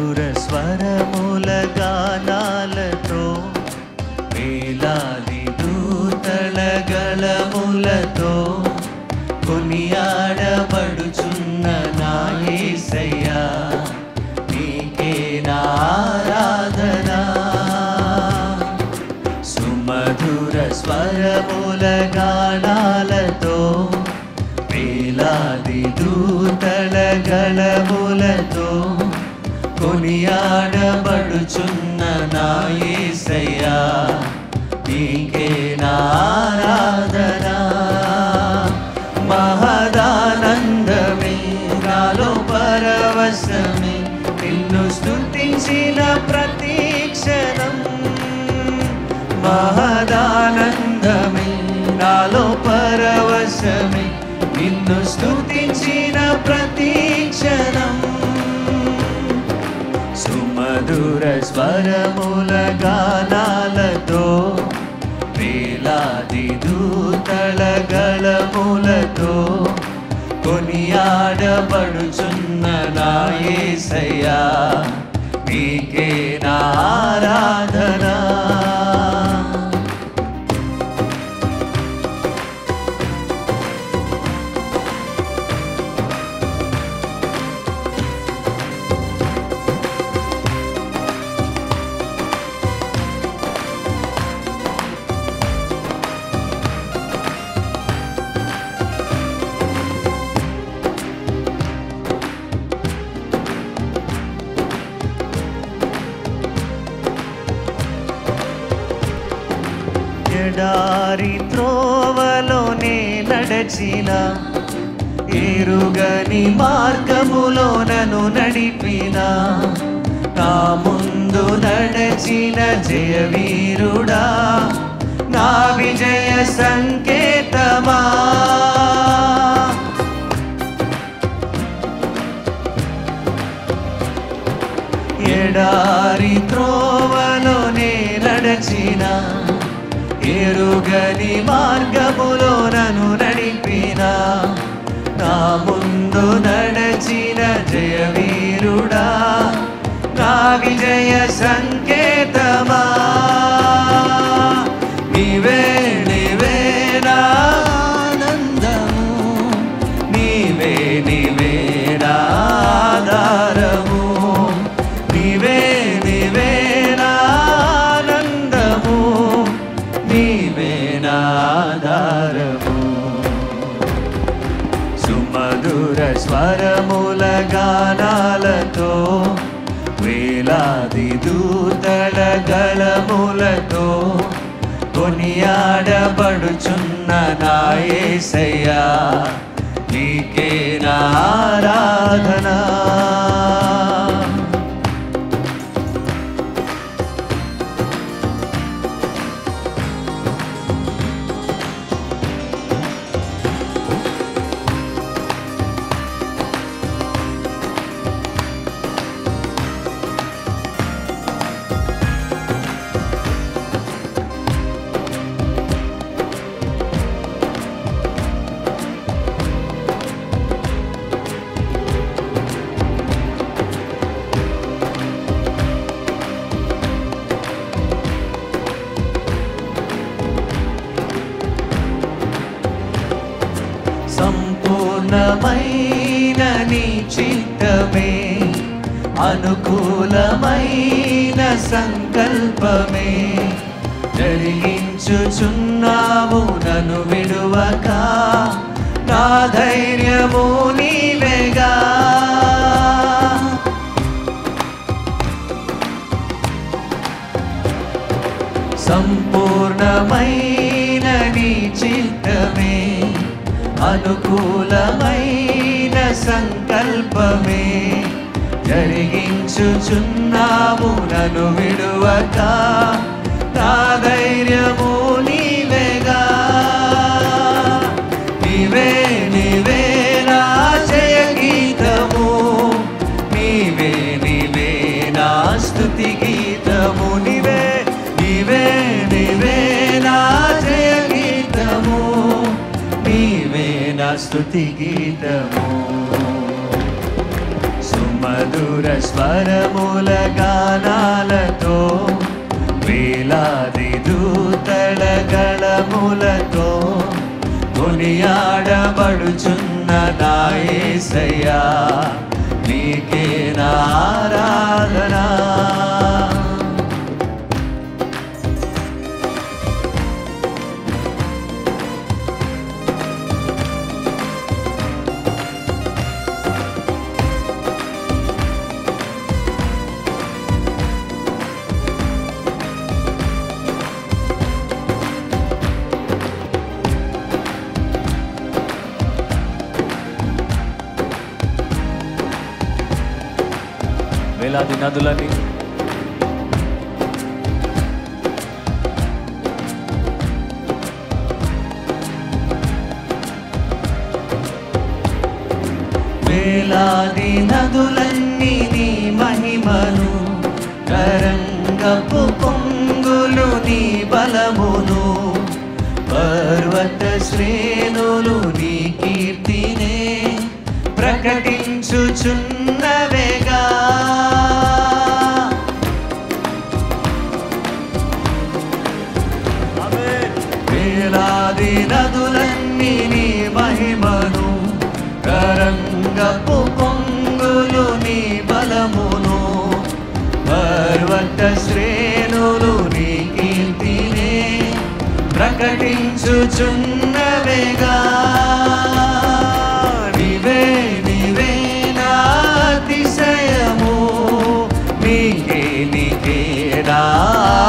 సుమధుర స్వరముల గానాలతో వేలాది దూతల గళములతో కొనియాడబడుచున్న నా యేసయ్యా నీకే నా ఆరాధన. సుమధుర స్వరముల గానాలతో వేలాది దూతల గళములతో కొనియాడబడుచున్న నా యేసయ్యా నీకే నా ఆరాధన. మహదానందమే నాలో పరవశమే నిన్ను స్తుతించిన ప్రతి క్షణం. మహదానందమే నాలో పరవశమే నిన్ను స్తుతించిన ప్రతి క్షణం. సుమధుర స్వరముల గానాలతో వేలాది దూతల గళములతో కొనియాడబడుచున్న నా యేసయ్యా నీకే నా ఆరాధన. ఎడారి త్రోవలోనే నడచిన ఎరుగని మార్గములో నన్ను నడిపిన నా ముందు నడచిన జయవీరుడా నా విజయ సంకేతమా. ఎడారి త్రోవలోనే నడచిన ఎరుగని మార్గములో నన్ను నడిపిన నా ముందు నడచిన జయవీరుడా నా విజయ సంకేతమా. నీవే నీవే నా ఆనందము నీవే నీవే నా ఆధారము నీవే నీవే నా ఆనందము నీవే నా ఆధారము. సుమధుర స్వరముల గానాలతో వేలాది దూతల గళములతో కొనియాడబడుచున్న నా యేసయ్యా నీకే నా ఆరాధన. సంపూర్ణమైన నీ చిత్తమే అనుకూలమైన సంకల్పమే జరిగించుచున్నావు నన్ను విడువక నా ధైర్యము నీవేగా. సంపూర్ణమైన నీ చిత్తమే అనుకూలమైన సంకల్పమే జరిగించుచున్నావు నన్ను విడువక నా ధైర్యము నీవేగా. నీవే నీవే నా జయ గీతము నీవే నీవే నా స్తుతి గీతము నీవే నీవే నీవే నా జయ గీతము నీవే నా స్తుతి గీతము. సుమ సుమధుర స్వరముల గానాలతో వేలాది దూతల గళములతో కొనియాడబడుచున్న నా యేసయ్యా నీకే నా ఆరాధన. వేలాది నదులని వేలాది నదులన్నీ నీ మహిమను తరంగపు పొంగులు నీ బలమును పర్వత శ్రేణులు నీ కీర్తినే ప్రకటించుచున్నవేగా. వేలాది నదులన్నీ నీ మహిమను తరంగపు పొంగులు నీ బలమును పర్వత శ్రేణులు నీ కీర్తినే ప్రకటించుచున్నవేగా. నీవే నీవే నా అతిశయము నీకే నీకే నా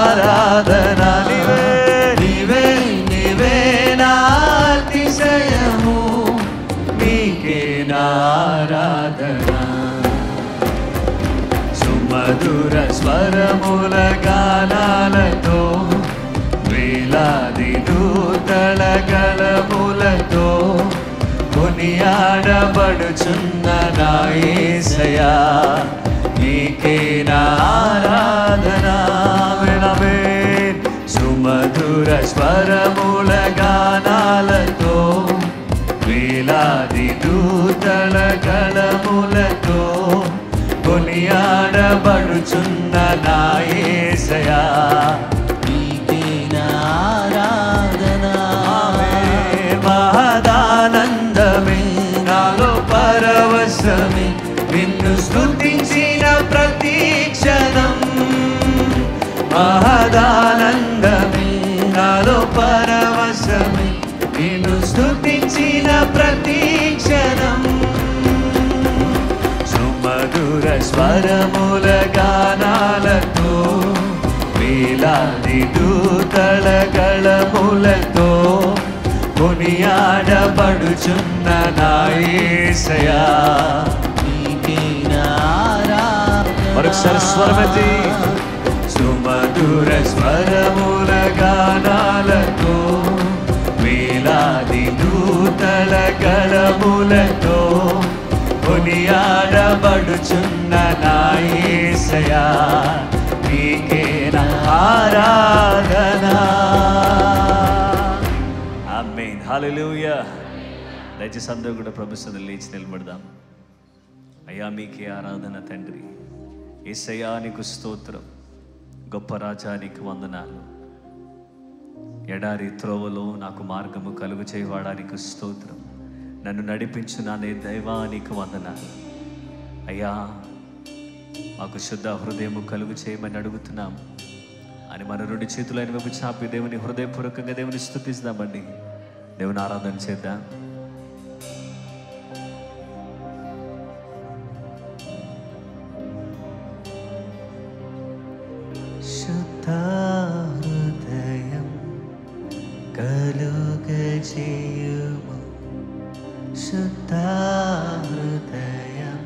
ఆరాధన. నీవే నీవే నీవే నా అతిశయము నీకే నా ఆరాధన. సుమధుర స్వరముల గానాలతో వేలాది దూతల గళములతో కొనియాడబడుచున్న నా యేసయ్యా నీకే నా ఆరాధన. సుమధుర స్వరముల గానాలతో వేలాది దూతల గళములతో కొనియాడబడుచున్న నా యేసయ్యా నీకే నా ఆరాధన. మహదానందమే నాలో పరవశమే నిన్ను స్తుతించిన ప్రతి క్షణం. మహదానందమే నాలో పరవశమే నిన్ను స్తుతించిన ప్రతి క్షణం. సుమధుర స్వరముల గానాలతో వేలాది దూతల గళములతో కొనియాడబడుచున్న నా యేసయ్యా నీకే నా ఆరాధన. మరొకసారి స్వరమెత్తి సుమధుర స్వరముల గానాలతో వేలాది దూతల గళములతో కొనియాడబడుచున్న నా యేసయ్యా నీకే నా ఆరాధన. ఆమేన్. హల్లెలూయా. దయచేసి అందరూ కూడా ప్రభు సన్నిధిలో లేచి నిలబడదాం. అయ్యా మీకే ఆరాధన తండ్రి. యేసయ్యా నీకు స్తోత్రం. గొప్ప రాజా నీకు వందనాలు. ఎడారి త్రోవలో నాకు మార్గము కలుగు చేయవాడా నీకు స్తోత్రం. నన్ను నడిపించు నానే దైవా నీకు వందనాలు. అయ్యా మాకు శుద్ధ హృదయము కలుగు చేయమని అడుగుతున్నాం అని మన రెండు చేతులైన వైపు చాపి దేవుని హృదయపూర్వకంగా దేవుని స్తుతిస్తామండి. దేవుని ఆరాధన చేద్దాం. శుద్ధ హృదయం కలుగజేయుము. శుద్ధ హృదయం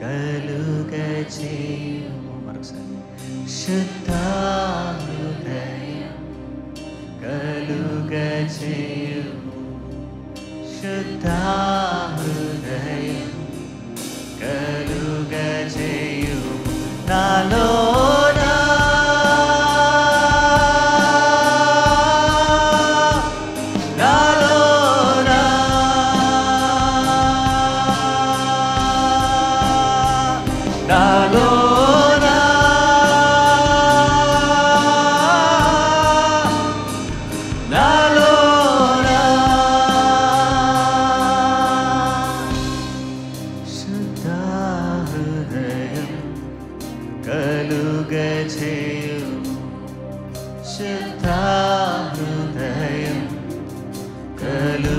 కలుగజేయుము. మరొకసారి శుద్ధ హృదయం కలుగజేయుము. శుద్ధ హృదయం కలుగజేయుము. నాలో కలుగజేయుము. శుద్ధ హృదయం కలుగజేయుము.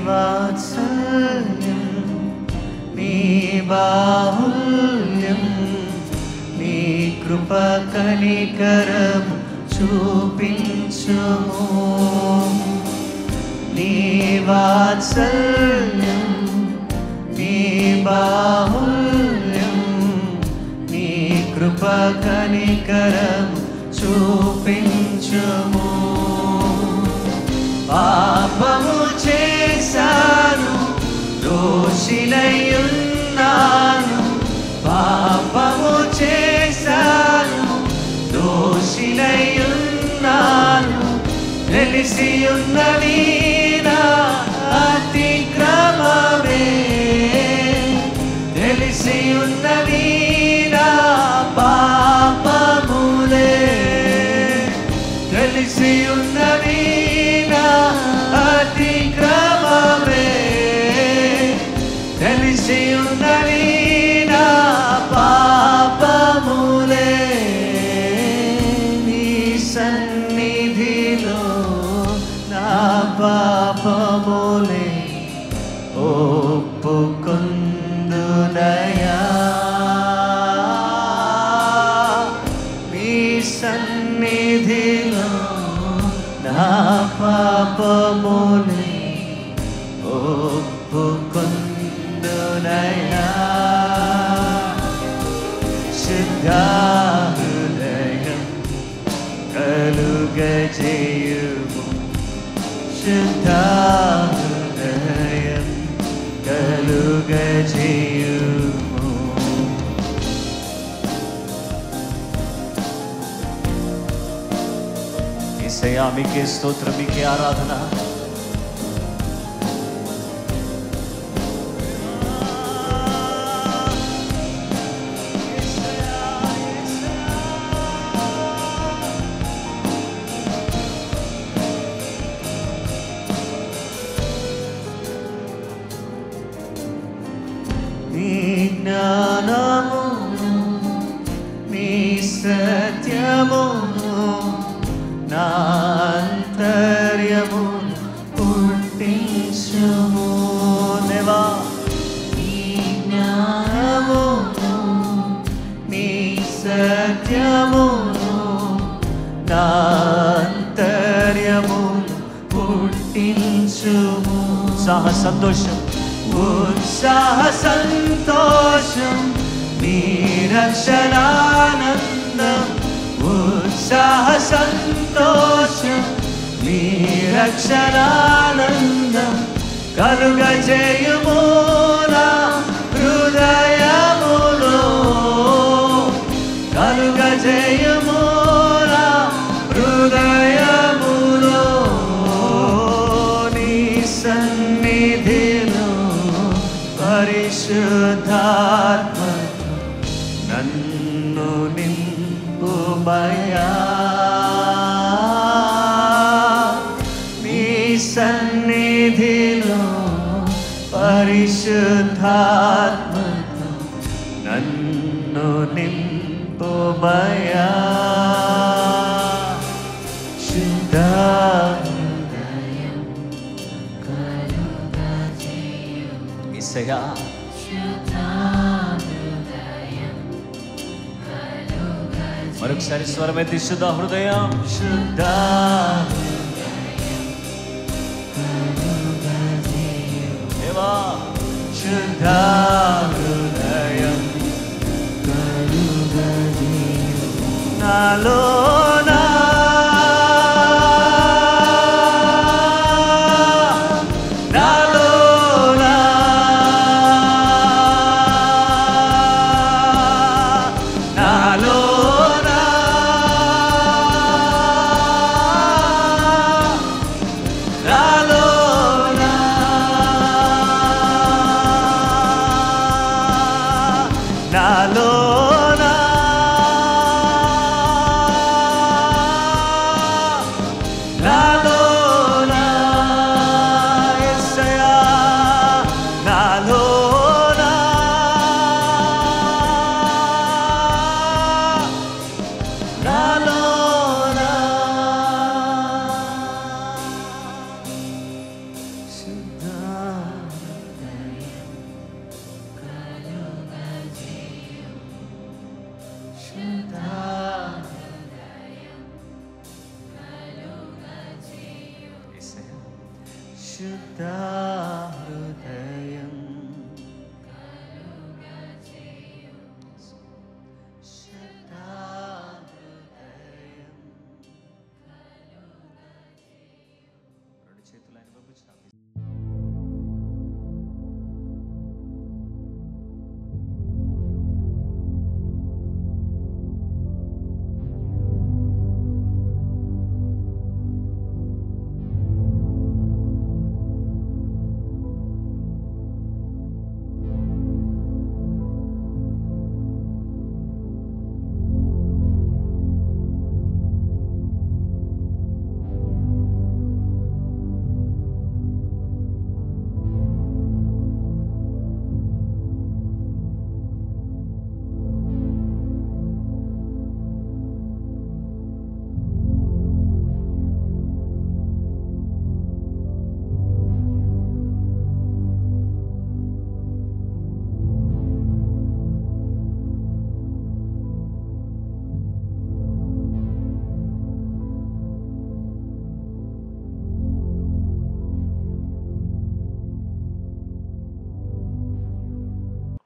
వాత్సల్యం నీ బాహుల్యం నీ కృప కనికరం చూపించుము. నీ వాత్సల్యం నీ బాహుల్యం నీ కృప కనికరం చూపించుము. పాపము చేశాను, దోషినయున్నాను. పాపము చేశాను, దోషినయున్నాను. తెలిసి ఉన్నవి నా అతిక్రమమే, తెలిసి ఉన్నవి నా పాపములే, తెలిసి ఉన్నవి అతిక్రమమే, తెలిసి ఉన్నవి నా పాపములే. నీ సన్నిధిలో నా పాపములే ఒప్పుకొందునయా. నీ సన్నిధిలో నా పాపములే ఒప్పుకొందునయా. శుద్ధ హృదయం కలుగజేయుము. శుద్ధ హృదయం కలుగజేయుము. యేసయ్యా మీకే స్తోత్రం, మీకే ఆరాధన. నీ జ్ఞానమును నీ సత్యమును నా అంతర్యమును పుట్టించుము. దేవా నీ జ్ఞానమును నీ సత్యమును నా అంతర్యమును పుట్టించుము. ఉత్సాహ సంతోషం, ఉత్సాహ సంతోషం నీ రక్షణానందం. ఉత్సాహ సంతోషం నీ రక్షణానందం కలుగజేయుము నా హృదయములో, కలుగజేయుము నా హృదయములో. నీ సన్నిధిలో పరిశుద్ధాత్మ నన్ను నింపుమయా. నీ సన్నిధిలో పరిశుద్ధాత్మతో నన్ను నింపుమయా. శుద్ధ హృదయం కలుగజేయుము. యేసయ్యా మరొకసారి స్వరమెత్తి శుద్ధ హృదయం, శుద్ధ దేవా, శుద్ధ హృదయం నాలో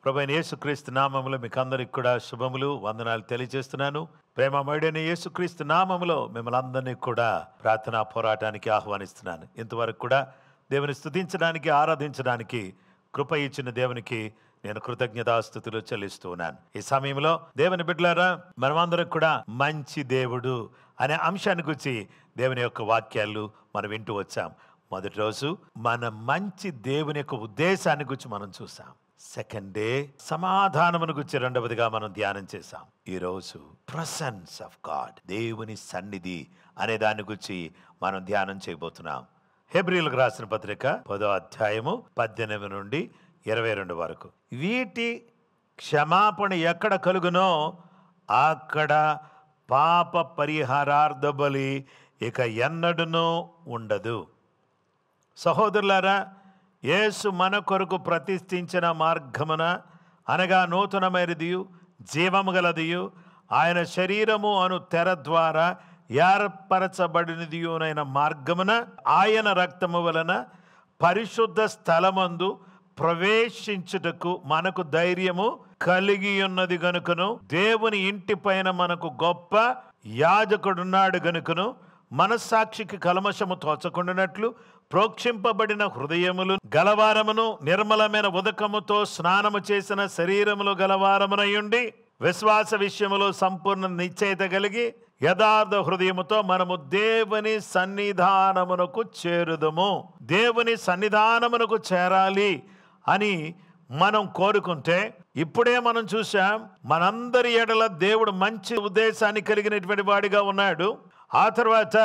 ప్రభువైన యేసుక్రీస్తు నామములో మీకు అందరికి కూడా శుభములు, వందనాలు తెలియజేస్తున్నాను. ప్రేమమయుడైన యేసుక్రీస్తు నామములో మిమ్మల్ని అందరినీ కూడా ప్రార్థనా పోరాటానికి ఆహ్వానిస్తున్నాను. ఇంతవరకు కూడా దేవుని స్తుతించడానికి, ఆరాధించడానికి కృప ఇచ్చిన దేవునికి నేను కృతజ్ఞతాస్తుతులు చెల్లిస్తూ ఉన్నాను. ఈ సమయంలో దేవుని బిడ్డలారా, మనమందరం కూడా మంచి దేవుడు అనే అంశాన్ని గురించి దేవుని యొక్క వాక్యాలు మనం వింటూ వచ్చాం. మొదటి రోజు మన మంచి దేవుని యొక్క ఉద్దేశాన్ని గురించి మనం చూసాం. సెకండ్ డే సమాధానమును గురించి రెండవదిగా మనం ధ్యానం చేశాం. ఈరోజు ప్రెసెన్స్ ఆఫ్ గాడ్, దేవుని సన్నిధి అనే దాని గురించి మనం ధ్యానం చేయబోతున్నాం. హెబ్రీయులకు రాసిన పత్రిక 10వ అధ్యాయము 18 నుండి 22 వరకు. వీటి క్షమాపణ ఎక్కడ కలుగునో అక్కడ పాప పరిహారార్థ బలి ఇక ఎన్నడూనూ ఉండదు. సహోదరులారా, యేసు మన కొరకు ప్రతిష్ఠించిన మార్గమున అనగా నూతనమైనదియు జీవము గలదియు ఆయన శరీరము అను తెర ద్వారా ఏర్పరచబడినదియునైన మార్గమున ఆయన రక్తము వలన పరిశుద్ధ స్థలమందు ప్రవేశించుటకు మనకు ధైర్యము కలిగి ఉన్నది గనుకను, దేవుని ఇంటి పైన మనకు గొప్ప యాజకుడున్నాడు గనుకను, మనస్సాక్షికి కల్మషము తోచకుండానట్లు ప్రోక్షింపబడిన హృదయములు గలవారమును, నిర్మలమైన ఉదకముతో స్నానము చేసిన శరీరములు గలవారమునయుండి, విశ్వాస విషయములో సంపూర్ణ నిశ్చయిత కలిగి యథార్థ హృదయముతో మనము దేవుని సన్నిధానమునకు చేరుదము. దేవుని సన్నిధానమునకు చేరాలి అని మనం కోరుకుంటే, ఇప్పుడే మనం చూసాం, మనందరి ఎడల దేవుడు మంచి ఉద్దేశాన్ని కలిగినటువంటి వాడిగా ఉన్నాడు. ఆ తర్వాత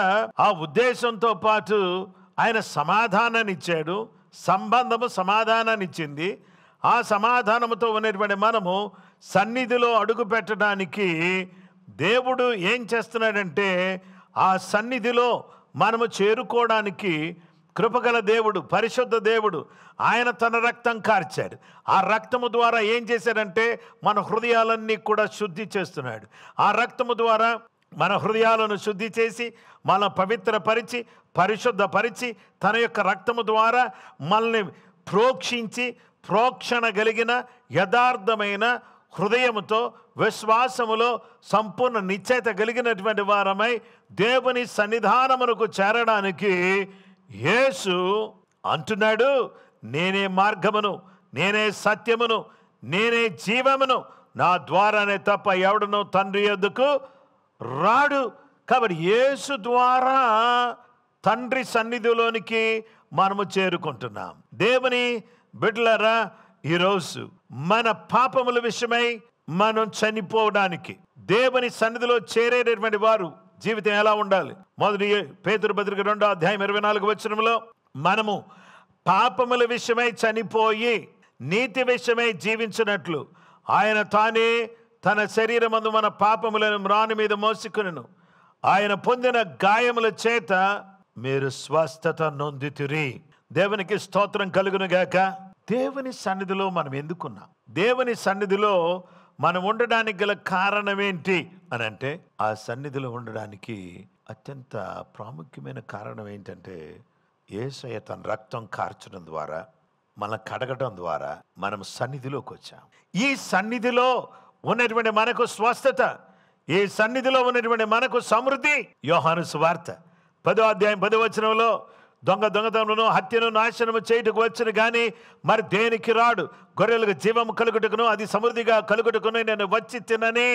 ఆ ఉద్దేశంతో పాటు ఆయన సమాధానాన్ని ఇచ్చాడు. సంబంధము సమాధానాన్ని ఇచ్చింది. ఆ సమాధానముతో ఉన్నటువంటి మనము సన్నిధిలో అడుగు పెట్టడానికి దేవుడు ఏం చేస్తున్నాడంటే, ఆ సన్నిధిలో మనము చేరుకోవడానికి కృపగల దేవుడు, పరిశుద్ధ దేవుడు, ఆయన తన రక్తం కార్చాడు. ఆ రక్తము ద్వారా ఏం చేశాడంటే మన హృదయాలన్నీ కూడా శుద్ధి చేస్తున్నాడు. ఆ రక్తము ద్వారా మన హృదయాలను శుద్ధి చేసి, మన పవిత్రపరిచి, పరిశుద్ధపరిచి, తన యొక్క రక్తము ద్వారా మనల్ని ప్రోక్షించి, ప్రోక్షణ కలిగిన యథార్థమైన హృదయముతో విశ్వాసములో సంపూర్ణ నిశ్చయిత కలిగినటువంటి వారమై దేవుని సన్నిధానమునకు చేరడానికి యేసు అంటున్నాడు, నేనే మార్గమును, నేనే సత్యమును, నేనే జీవమును, నా ద్వారానే తప్ప ఎవడునూ తండ్రి యొద్దకు రాడు. కాబట్టి యేసు ద్వారా తండ్రి సన్నిధిలోనికి మనము చేరుకుంటున్నాం. దేవుని బిడ్డలారా, ఈరోజు మన పాపముల విషయమై మనం చనిపోవడానికి దేవుని సన్నిధిలో చేరేటటువంటి వారు జీవితం ఎలా ఉండాలి? మొదటి పేతురు పత్రిక 2వ అధ్యాయం 24వ వచనంలో మనము పాపముల విషయమై చనిపోయి నీతి విషయమై జీవించినట్లు ఆయన తానే తన శరీరమందు మన పాపములను మ్రాను మీద మోసుకొనెను, ఆయన పొందిన గాయముల చేత మీరు స్వస్థత నొందితిరి. దేవునికి స్తోత్రం కలుగును గాక. దేవుని సన్నిధిలో మనం ఎందుకున్నాం? దేవుని సన్నిధిలో మనం ఉండడానికి గల కారణం ఏంటి అని అంటే, ఆ సన్నిధిలో ఉండడానికి అత్యంత ప్రాముఖ్యమైన కారణం ఏంటంటే, యేసయ్య తన రక్తం కార్చడం ద్వారా, మన కడగడం ద్వారా మనం సన్నిధిలోకి వచ్చాం. ఈ సన్నిధిలో ఉన్నటువంటి మనకు స్వస్థత, ఈ సన్నిధిలో ఉన్నటువంటి మనకు సమృద్ధి. యోహాను సువార్త 10వ అధ్యాయం 10వ వచనంలో, దొంగతనమును హత్యను నాశనము చేయుటకు వచ్చును కానీ మరి దేనికి రాడు, గొర్రెలకు జీవము కలుగుటకును అది సమృద్ధిగా కలుగుటకును నేను వచ్చి తినని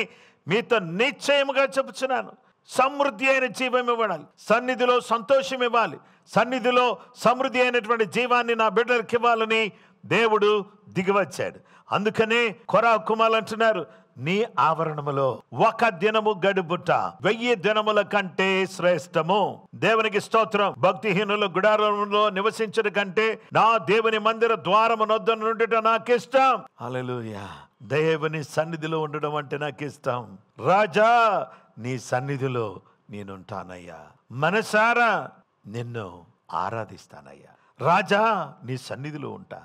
మీతో నిశ్చయముగా చెప్పుచున్నాను. సమృద్ధి అయిన జీవం ఇవ్వాలి, సన్నిధిలో సంతోషం ఇవ్వాలి, సన్నిధిలో సమృద్ధి అయినటువంటి జీవాన్ని నా బిడ్డలకు ఇవ్వాలని దేవుడు దిగివచ్చాడు. అందుకనే కొరా కుమారులు అంటున్నారు, నీ ఆవరణములో ఒక దినము గడుపుట 1000 దినముల కంటే శ్రేష్టము. దేవునికి స్తోత్రం. భక్తిహీనుల గుడారంలో నివసించడం కంటే నా దేవుని మందిర ద్వారము నొద్ద నుండుట నాకు ఇష్టం. హల్లెలూయా. దేవుని సన్నిధిలో ఉండడం అంటే నాకు ఇష్టం. రాజా, నీ సన్నిధిలో నేనుంటానయ్యా, మనసారా నిన్ను ఆరాధిస్తానయ్యా. రాజా, నీ సన్నిధిలో ఉంటా.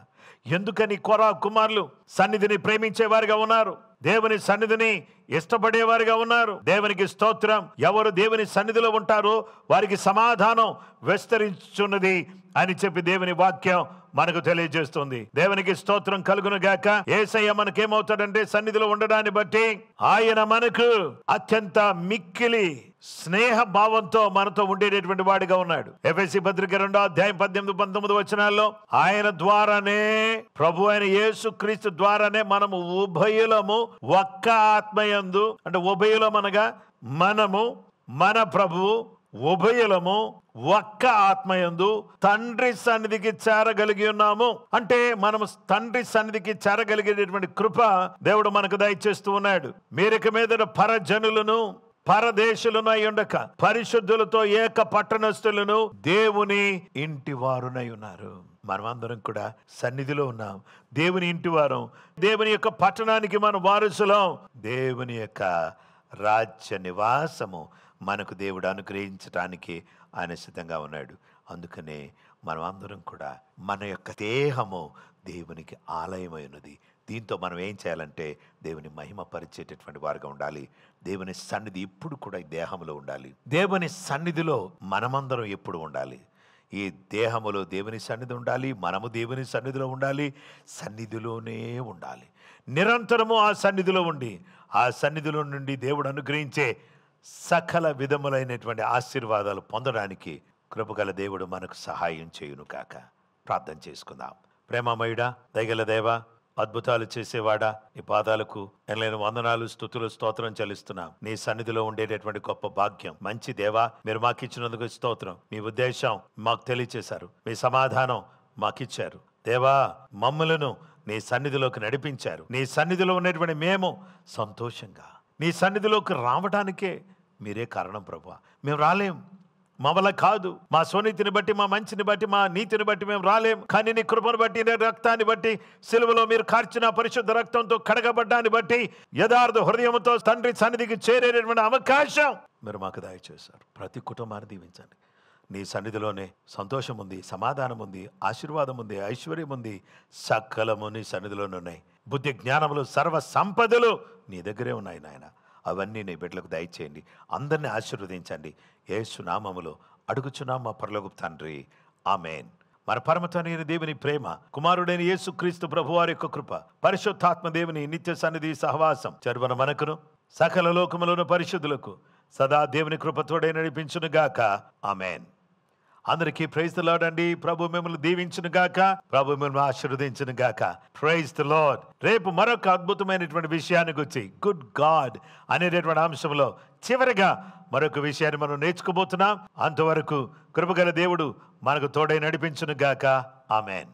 ఎందుకని కొరా కుమారులు సన్నిధిని ప్రేమించేవారుగా ఉన్నారు? దేవుని సన్నిధిని ఇష్టపడేవారిగా ఉన్నారు. దేవునికి స్తోత్రం. ఎవరు దేవుని సన్నిధిలో ఉంటారో వారికి సమాధానం విస్తరించున్నది అని చెప్పి దేవుని వాక్యం మనకు తెలియజేస్తుంది. దేవునికి స్తోత్రం కలుగును గాక. యేసయ్య మనకేమవుతాడంటే సన్నిధిలో ఉండడాన్ని బట్టి ఆయన మనకు అత్యంత మిక్కిలి స్నేహ భావంతో మనతో ఉండేటటువంటి వాడిగా ఉన్నాడు. ఎఫెసీ పత్రిక 2వ అధ్యాయం 18-19 వచనాల్లో ఆయన ద్వారానే, ప్రభు అయిన యేసు క్రీస్తు ద్వారానే మనము ఉభయులము ఒక్క ఆత్మయందు, అంటే ఉభయులం అనగా మనము, మన ప్రభువు ఉభయులము ఒక్క ఆత్మయందు తండ్రి సన్నిధికి చేరగలిగి ఉన్నాము. అంటే మనము తండ్రి సన్నిధికి చేరగలిగేటటువంటి కృప దేవుడు మనకు దయచేస్తూ ఉన్నాడు. మీరిక మీద పరజనులను పరదేశులను అయి ఉండక పరిశుద్ధులతో ఏక పట్టణస్థులను దేవుని ఇంటి వారునై ఉన్నారు. మనమందరం కూడా సన్నిధిలో ఉన్నాం, దేవుని ఇంటి వారం. దేవుని యొక్క పట్టణానికి మనం వారసులం. దేవుని యొక్క రాజ్య నివాసము మనకు దేవుడు అనుగ్రహించడానికి ఆయన సిద్ధంగా ఉన్నాడు. అందుకనే మనం అందరం కూడా మన యొక్క దేహము దేవునికి ఆలయమై ఉన్నది. దీంతో మనం ఏం చేయాలంటే దేవుని మహిమ పరిచేటటువంటి వారుగా ఉండాలి. దేవుని సన్నిధి ఇప్పుడు కూడా ఈ దేహంలో ఉండాలి. దేవుని సన్నిధిలో మనమందరం ఎప్పుడు ఉండాలి. ఈ దేహములో దేవుని సన్నిధి ఉండాలి, మనము దేవుని సన్నిధిలో ఉండాలి, సన్నిధిలోనే ఉండాలి. నిరంతరము ఆ సన్నిధిలో ఉండి ఆ సన్నిధిలో నుండి దేవుడు అనుగ్రహించే సకల విధములైనటువంటి ఆశీర్వాదాలు పొందడానికి కృపగల దేవుడు మనకు సహాయం చేయును కాక. ప్రార్థన చేసుకుందాం. ప్రేమమయుడా, దయగల దేవా, అద్భుతాలు చేసేవాడా, నీ పాదాలకు ఎనలేని వందనాలు, స్తుతులు, స్తోత్రం చెల్లిస్తున్నాం. నీ సన్నిధిలో ఉండేటటువంటి గొప్ప భాగ్యం. మంచి దేవా, మీరు మాకు ఇచ్చినందుకు స్తోత్రం. మీ ఉద్దేశం మాకు తెలియచేశారు, మీ సమాధానం మాకిచ్చారు. దేవా, మమ్మలను నీ సన్నిధిలోకి నడిపించారు. నీ సన్నిధిలో ఉన్నటువంటి మేము సంతోషంగా నీ సన్నిధిలోకి రావడానికే మీరే కారణం ప్రభువా. మేము రాలేం, మా వల్ల కాదు. మా స్వనీతిని బట్టి, మా మంచిని బట్టి, మా నీతిని బట్టి మేము రాలేం. కానీ నీ కృపను బట్టి, నీ రక్తాన్ని బట్టి, సిలువలో మీరు కార్చిన పరిశుద్ధ రక్తంతో కడగబడ్డాన్ని బట్టి యథార్థ హృదయంతో తండ్రి సన్నిధికి చేరేటటువంటి అవకాశం మీరు మాకు దయచేశారు. ప్రతి కుటుంబాన్ని దీవించండి. నీ సన్నిధిలోనే సంతోషం ఉంది, సమాధానం ఉంది, ఆశీర్వాదం ఉంది, ఐశ్వర్యం ఉంది. సకలము నీ సన్నిధిలోనే ఉన్నాయి. బుద్ధి జ్ఞానములు సర్వ సంపదలు నీ దగ్గరే ఉన్నాయి నాయన. అవన్నీ నీ బిడ్డలకు దయచేయండి. అందరినీ ఆశీర్వదించండి. యేసు నామములో అడుగుచున్నాం మా పరలోకపు తండ్రి, ఆమేన్. మన పరమతండ్రి దేవుని ప్రేమ, కుమారుడైన యేసు క్రీస్తు ప్రభువారి యొక్క కృప, పరిశుద్ధాత్మ దేవుని నిత్య సన్నిధి సహవాసం చరువన మనకును సకల లోకములను పరిశుద్ధులకు సదా దేవుని కృపతోడే నడిపించును గాక. ఆమేన్. అందరికీ ప్రైజ్ ది లార్డ్ అండి. ప్రభు మిమ్మల్ని దీవించును గాక, ప్రభు మిమ్మల్ని ఆశీర్వదించును గాక. Praise the lord. రేపు మరొక అద్భుతమైనటువంటి విషయానికి వచ్చి గుడ్ గాడ్ అనేటటువంటి అంశంలో చివరిగా మరొక విషయాన్ని మనం నేర్చుకోబోతున్నాం. అంతవరకు కృపగల దేవుడు మనకు తోడై నడిపించును గాక. ఆమేన్.